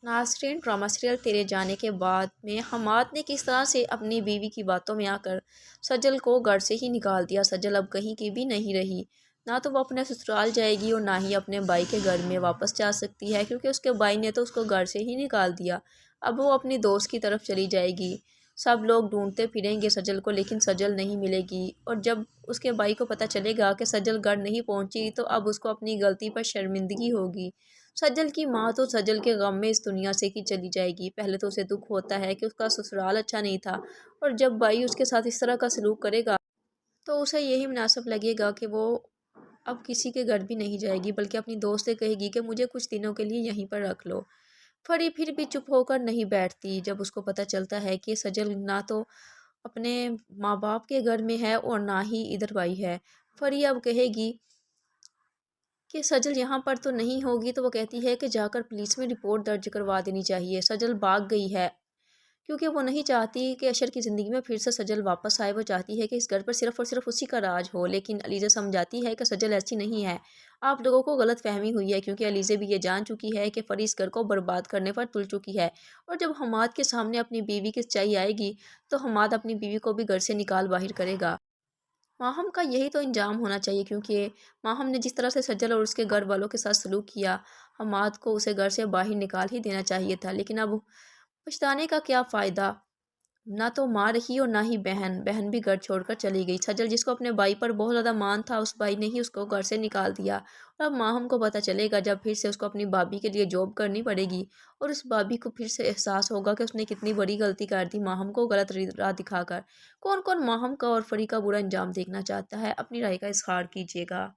ناظرین، drama serial تیرے جانے کے بعد میں حماد نے کس طرح سے اپنی بیوی کی باتوں میں آ کر سجل کو گھر سے ہی نکال دیا۔ سجل اب کہیں کی بھی نہیں رہی، نہ تو وہ اپنے سسرال جائے گی اور نہ ہی اپنے بھائی کے گھر میں واپس جا سکتی ہے، کیونکہ اس کے بھائی نے تو اس کو گھر سے ہی نکال دیا۔ اب وہ اپنی دوست کی طرف چلی جائے گی۔ سب لوگ ڈھونڈتے پھریں گے سجل کو، لیکن سجل نہیں ملے گی، اور جب اس کے بھائی کو پتہ چلے گا کہ سجل گھر نہیں پہنچی تو اب اس کو اپنی غلطی پر شرمندگی ہوگی۔ سجل کی ماں تو سجل کے غم میں اس دنیا سے ہی چلی جائے گی۔ پہلے تو اسے دکھ ہوتا ہے کہ اس کا سسرال اچھا نہیں تھا، اور جب بھائی اس کے ساتھ اس طرح کا سلوک کرے گا تو اسے یہی مناسب لگے گا کہ وہ اب کسی کے گھر بھی نہیں جائے گی، بلکہ اپنی دوست سے کہے گی کہ مجھے کچھ دنوں کے لیے یہیں پر رکھ لو۔ پری پھر بھی چپ ہو کر نہیں بیٹھتی جب اس کو پتہ چلتا ہے کہ سجل نہ تو اپنے ماں باپ کے گھر میں ہے اور نہ ہی ادھر بھائی ہے۔ پری اب کہے گی کہ سجل یہاں پر تو نہیں ہوگی، تو وہ کہتی ہے کہ جا کر پولیس میں رپورٹ درج کروا دینی چاہیے۔ سجل بھاگ گئی ہے کیونکہ وہ نہیں چاہتی کہ اشر کی زندگی میں پھر سے سجل واپس آئے۔ وہ چاہتی ہے کہ اس گھر پر صرف اور صرف اسی کا راج ہو، لیکن علیزہ سمجھاتی ہے کہ سجل ایسی نہیں ہے۔ آپ لوگوں کو غلط فہمی ہوئی ہے، کیونکہ علیزہ بھی یہ جان چکی ہے کہ پری اس گھر کو برباد کرنے پر تل چکی ہے، اور جب حماد کے سامنے اپنی بیوی کی سچائی آئے گی تو حماد اپنی بیوی کو بھی گھر سے نکال باہر کرے گا۔ ماہم کا یہی تو انجام ہونا چاہیے، کیونکہ ماہم نے جس طرح سے سجل اور اس کے گھر والوں کے ساتھ سلوک کیا، حماد کو اسے گھر سے باہر نکال ہی دینا چاہیے تھا۔ لیکن اب پچھتانے کا کیا فائدہ؟ نہ تو ماں رہی اور نہ ہی بہن بہن بھی گھر چھوڑ کر چلی گئی۔ سجل جس کو اپنے بھائی پر بہت زیادہ مان تھا، اس بھائی نے ہی اس کو گھر سے نکال دیا، اور اب ماہم کو پتہ چلے گا جب پھر سے اس کو اپنی بھابھی کے لیے جاب کرنی پڑے گی، اور اس بھابھی کو پھر سے احساس ہوگا کہ اس نے کتنی بڑی غلطی کر دی ماہم کو غلط راہ دکھا کر۔ کون کون ماہم کا اور پری کا برا انجام دیکھنا چاہتا ہے؟ اپنی رائے کا اظہار کیجیے گا۔